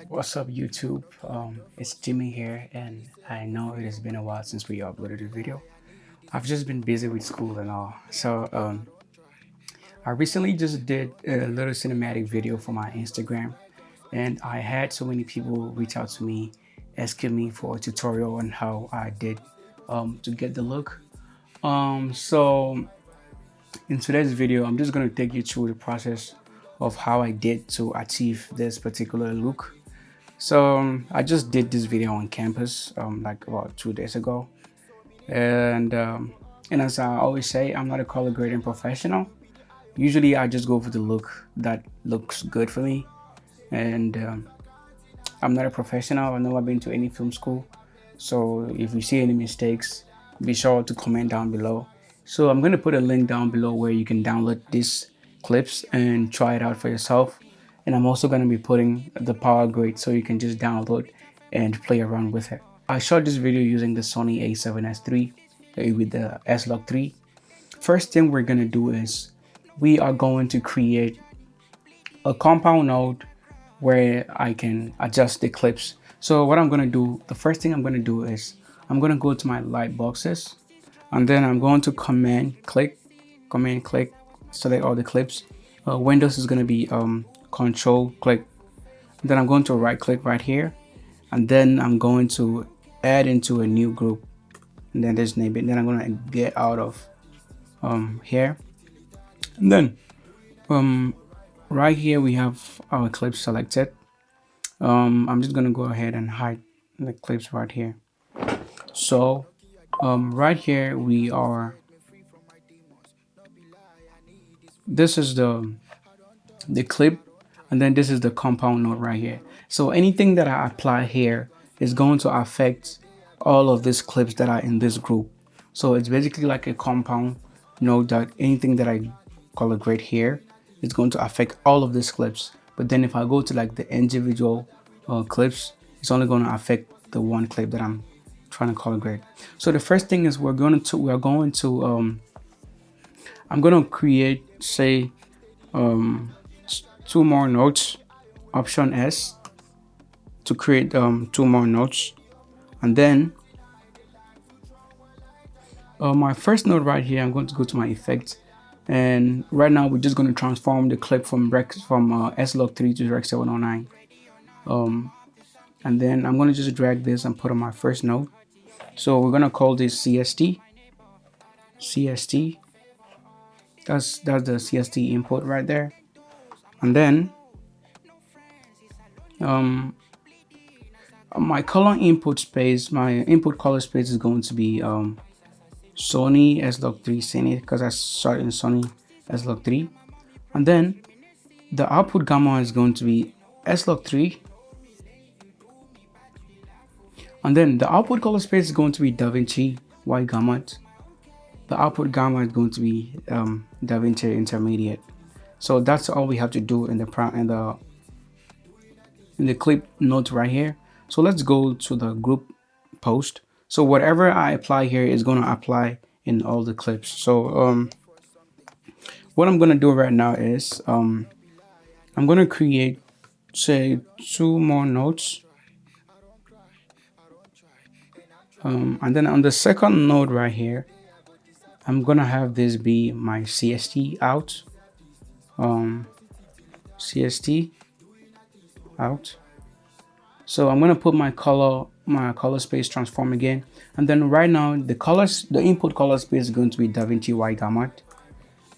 What's up, YouTube? It's Jimmy here, and I know it has been a while since we uploaded a video. I've just been busy with school and all. So I recently just did a little cinematic video for my Instagram, and I had so many people reach out to me asking me for a tutorial on how I did to get the look. So in today's video, I'm just going to take you through the process of how I did to achieve this particular look. So I just did this video on campus like about 2 days ago, and as I always say, I'm not a color grading professional. Usually I just go for the look that looks good for me, and I'm not a professional. I've never been to any film school, so if you see any mistakes, be sure to comment down below. So I'm going to put a link down below where you can download these clips and try it out for yourself. And I'm also going to be putting the Powergrade so you can just download and play around with it. I shot this video using the Sony a7S III with the S-Log 3. First thing we're going to do is we are going to create a compound node where I can adjust the clips. So what I'm going to do, the first thing I'm going to do is I'm going to go to my light boxes, and then I'm going to command click, select all the clips. Windows is going to be control click. Then I'm going to right click right here, and then I'm going to add into a new group, and then just name it. Then I'm going to get out of here, and then right here we have our clips selected. I'm just going to go ahead and hide the clips right here. So right here we are, this is the clip, and then this is the compound node right here. So anything that I apply here is going to affect all of these clips that are in this group. So it's basically like a compound node that anything that I color grade here is going to affect all of these clips. But then if I go to like the individual clips, it's only going to affect the one clip that I'm trying to color grade. So the first thing is I'm going to create, say, 2 more nodes, option S, to create 2 more nodes. And then my first node right here, I'm going to go to my effects, and right now we're just going to transform the clip from S-Log 3 to Rec 709. And then I'm going to just drag this and put on my first node. So we're going to call this CST. That's the CST input right there. And then my color input space, my input color space is going to be Sony S-Log 3 Scenic, because I started in Sony S-Log 3. And then the output gamma is going to be S-Log 3. And then the output color space is going to be DaVinci Y gamma. The output gamma is going to be DaVinci Intermediate. So that's all we have to do in the clip notes right here. So let's go to the group post. So whatever I apply here is going to apply in all the clips. So what I'm going to do right now is I'm going to create, say, 2 more nodes. And then on the second node right here, I'm gonna have this be my CST out. CST out. So I'm gonna put my color space transform again, and then right now the input color space is going to be DaVinci Y gamma.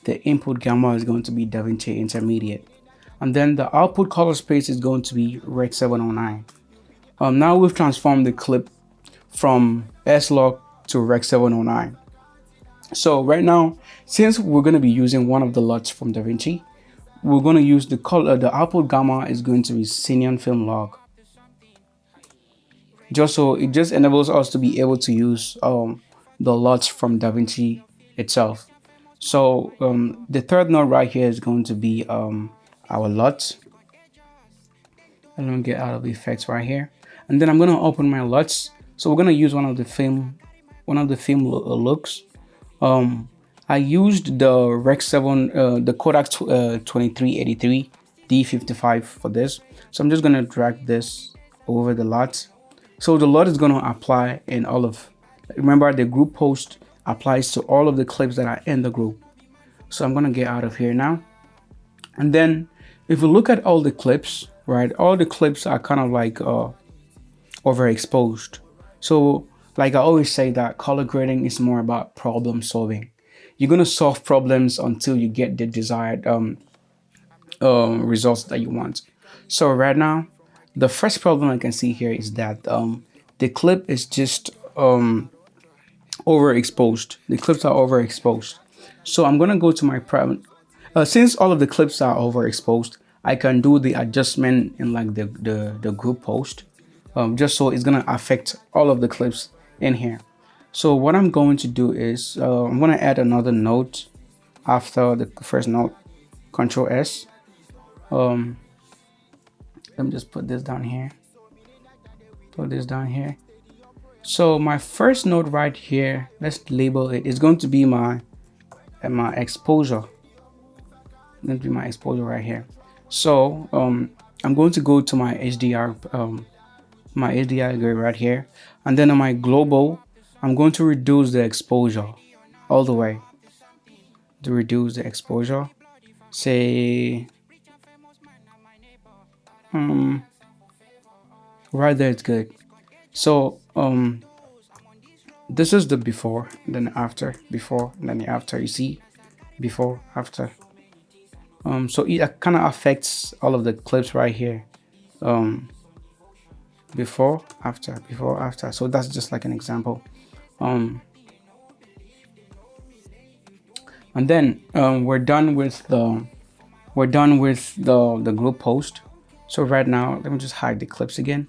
The input gamma is going to be DaVinci Intermediate, and then the output color space is going to be Rec 709. Now we've transformed the clip from S-Log to Rec 709. So right now, since we're going to be using one of the LUTs from DaVinci, we're going to use the output gamma is going to be Cineon Film Log. It just enables us to be able to use the LUTs from DaVinci itself. So the third node right here is going to be our LUT. I'm going to get out of the effects right here, and then I'm going to open my LUTs. So we're going to use one of the film looks. I used the Rec 7, the Kodak 2383 D55 for this. So I'm just going to drag this over the LUT. So the LUT is going to apply in all of, remember the group post applies to all of the clips that are in the group. So I'm going to get out of here now. And then if you look at all the clips, right, all the clips are kind of like overexposed. So like I always say that color grading is more about problem solving. You're going to solve problems until you get the desired results that you want. So right now, the first problem I can see here is that the clip is just overexposed. The clips are overexposed. So I'm going to go to my private. Since all of the clips are overexposed, I can do the adjustment in like the group post, just so it's going to affect all of the clips in here. So what I'm going to do is I'm going to add another note after the first note, Control S. Let me just put this down here. Put this down here. So my first node right here, let's label it. It's going to be my exposure. It's going to be my exposure right here. So I'm going to go to my HDR grade right here, and then on my global, I'm going to reduce the exposure all the way. To reduce the exposure, say right there, it's good. So this is the before, then the after, before, then the after. You see, before, after. So it kind of affects all of the clips right here. Before, after, before, after. So that's just like an example. And then we're done with the group post. So right now, let me just hide the clips again.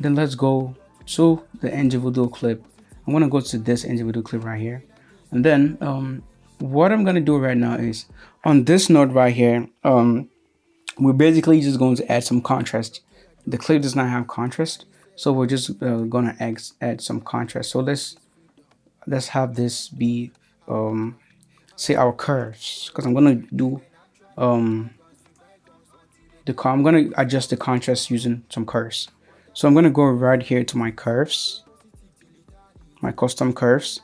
Then let's go to the individual clip. I'm gonna go to this individual clip right here, and then what I'm gonna do right now is on this node right here, we're basically just going to add some contrast. The clip does not have contrast, so we're just gonna add some contrast. So let's have this be say our curves, because I'm gonna do I'm gonna adjust the contrast using some curves. So I'm gonna go right here to my curves, my custom curves,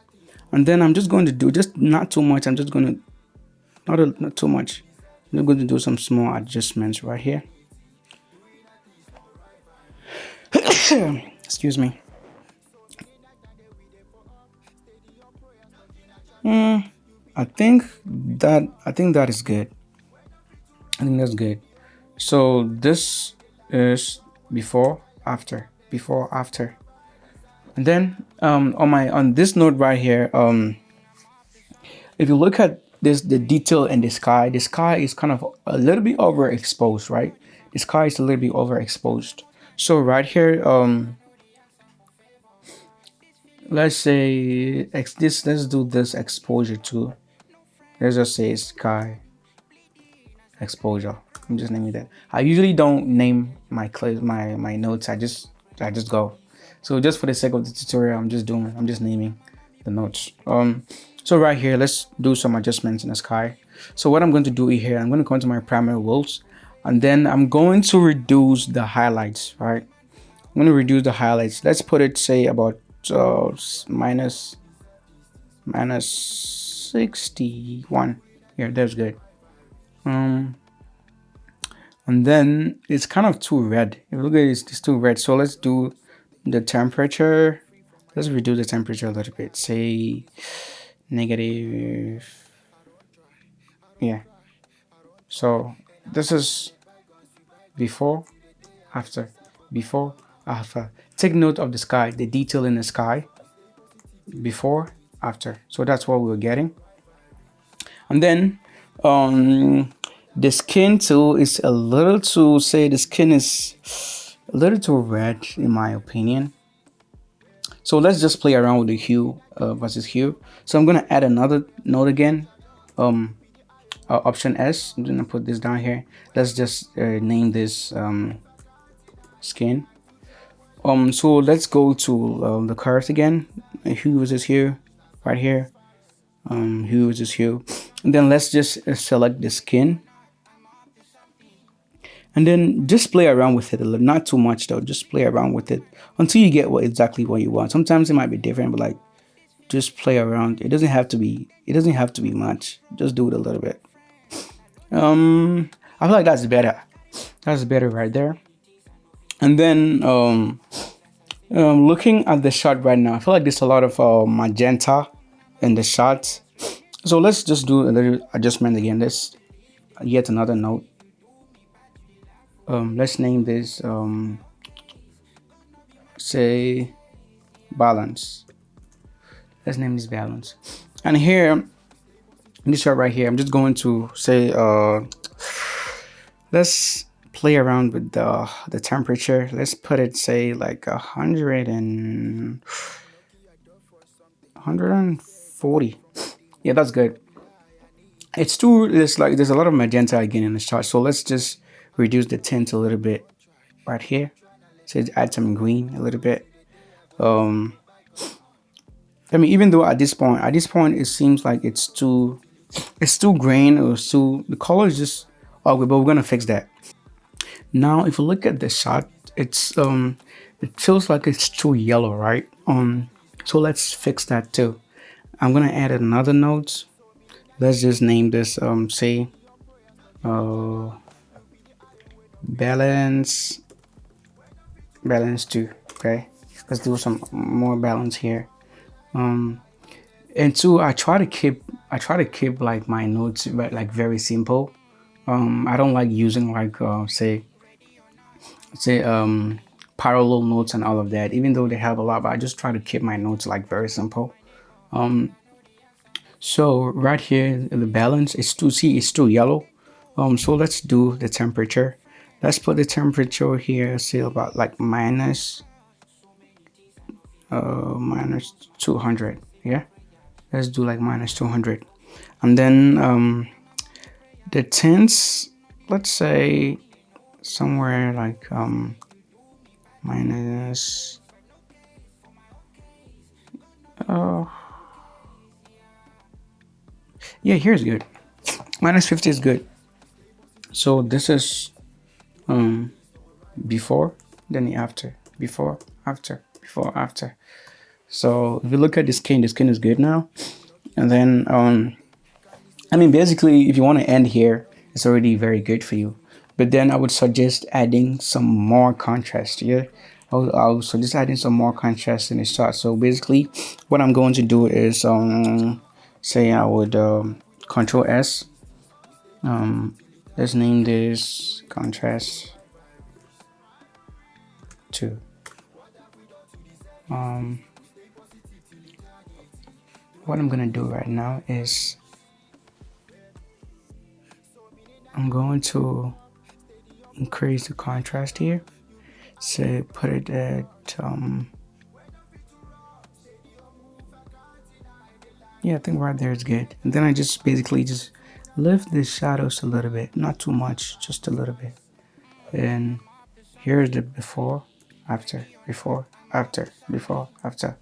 and then I'm just going to do just not too much. I'm just gonna not too much. I'm going to do some small adjustments right here. Excuse me. I think that is good. I think that's good. So this is before, after, before, after. And then on this node right here, if you look at this, the detail in the sky is kind of a little bit overexposed, right? The sky is a little bit overexposed. So right here, let's say let's do this exposure too. Let's just say sky exposure. I'm just naming that. I usually don't name my clips, my notes. I just go. So just for the sake of the tutorial, I'm just naming the notes. So right here, let's do some adjustments in the sky. So what I'm going to do here, I'm going to come to my primary rules, and then I'm going to reduce the highlights, right? I'm going to reduce the highlights. Let's put it, say, about minus 61. Here, that's good. And then it's kind of too red. If you look at it, it's too red. So let's do the temperature. Let's reduce the temperature a little bit. Say negative. Yeah. So this is before, after, before, after. Take note of the sky, the detail in the sky. Before, after. So that's what we're getting. And then the skin too is a little too, say the skin is a little too red in my opinion. So let's just play around with the hue versus hue. So I'm gonna add another node again, option S. I'm gonna put this down here. Let's just name this skin. So let's go to the curves again. Hue versus hue, right here. Hue versus hue, and then let's just select the skin. and then just play around with it a little, not too much though. Just play around with it until you get exactly what you want. Sometimes it might be different, but like just play around. It doesn't have to be. It doesn't have to be much. Just do it a little bit. I feel like that's better. That's better right there. And then looking at the shot right now, I feel like there's a lot of magenta in the shot. So let's just do a little adjustment again. Let's yet another note. Let's name this say balance. Let's name this balance. And here in this shot right here, I'm just going to say let's play around with the temperature. Let's put it say like 140. Yeah, that's good. It's too, it's like there's a lot of magenta again in the shot, so let's just reduce the tint a little bit right here. So add some green a little bit. I mean, even though at this point it seems like it's too green, or it's too, the color is just ugly, but we're gonna fix that. Now if you look at the shot, it's it feels like it's too yellow, right? So let's fix that too. I'm gonna add another note. Let's just name this say balance 2. Okay, let's do some more balance here. And two, I try to keep like my notes like very simple. I don't like using like say parallel notes and all of that, even though they have a lot, but I just try to keep my notes like very simple. So right here the balance is it's too yellow. So let's do the temperature. Let's put the temperature here, say about like minus 200. Yeah, let's do like minus 200. And then the tints, let's say somewhere like minus yeah, here's good. Minus 50 is good. So this is before, then the after, before, after, before, after. So if you look at the skin is good now. And then I mean, basically if you want to end here, it's already very good for you. But then I would suggest adding some more contrast here. I'll suggest adding some more contrast in the shot. So basically what I'm going to do is say I would Control S. Let's name this contrast 2. What I'm gonna do right now is I'm going to increase the contrast here. So put it at yeah, I think right there is good. And then I just basically just lift the shadows a little bit, not too much, just a little bit. And here's the before, after, before, after, before, after.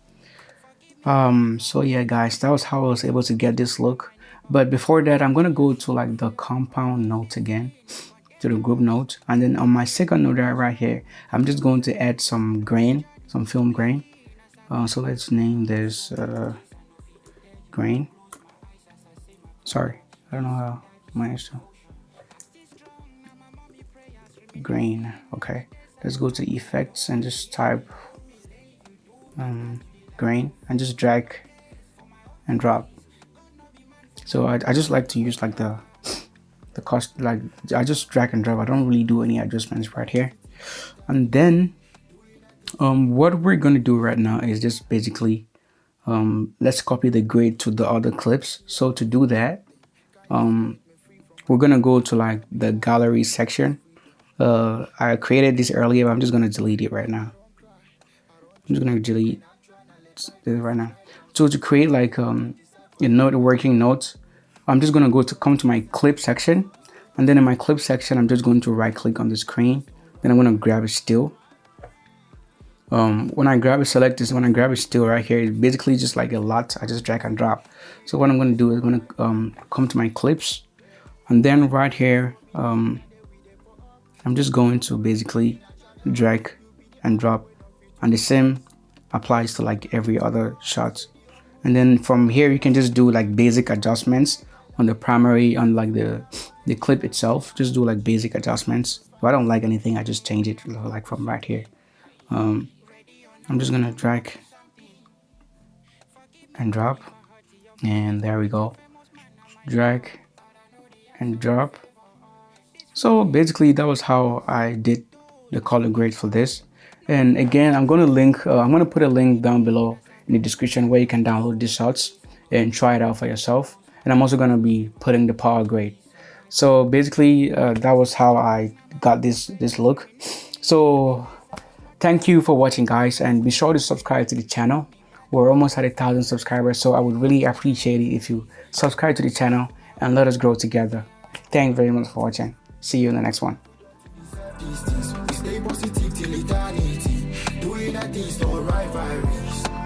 So yeah guys, that was how I was able to get this look. But before that, I'm gonna go to like the compound note again, to the group note, and then on my second note right here, I'm just going to add some grain, some film grain. So let's name this grain. Sorry, I don't know how minus 2. Grain. Okay, let's go to effects and just type grain and just drag and drop. So I just like to use like the cost, like I just drag and drop. I don't really do any adjustments right here. And then what we're gonna do right now is just basically let's copy the grade to the other clips. So to do that, we're gonna go to like the gallery section. I created this earlier, but I'm just gonna delete it right now. I'm just gonna delete this right now. So to create like a note, working notes, I'm just gonna come to my clip section, and then in my clip section, I'm just going to right click on the screen. Then I'm gonna grab it still. When I grab it, select this. When I grab it still right here, it's basically just like a lot. I just drag and drop. So what I'm gonna do is I'm gonna come to my clips, and then right here, I'm just going to basically drag and drop, and the same applies to like every other shot. And then from here you can just do like basic adjustments on the primary, on like the clip itself. Just do like basic adjustments. If I don't like anything, I just change it like from right here. I'm just gonna drag and drop, and there we go. Drag and drop. So basically that was how I did the color grade for this. And again, I'm gonna put a link down below in the description where you can download these shots and try it out for yourself. And I'm also gonna be putting the Powergrade. So basically that was how I got this look. So thank you for watching, guys, and be sure to subscribe to the channel. We're almost at 1,000 subscribers, so I would really appreciate it if you subscribe to the channel and let us grow together. Thank you very much for watching. See you in the next one. Stay positive till eternity. Doing that things don't right.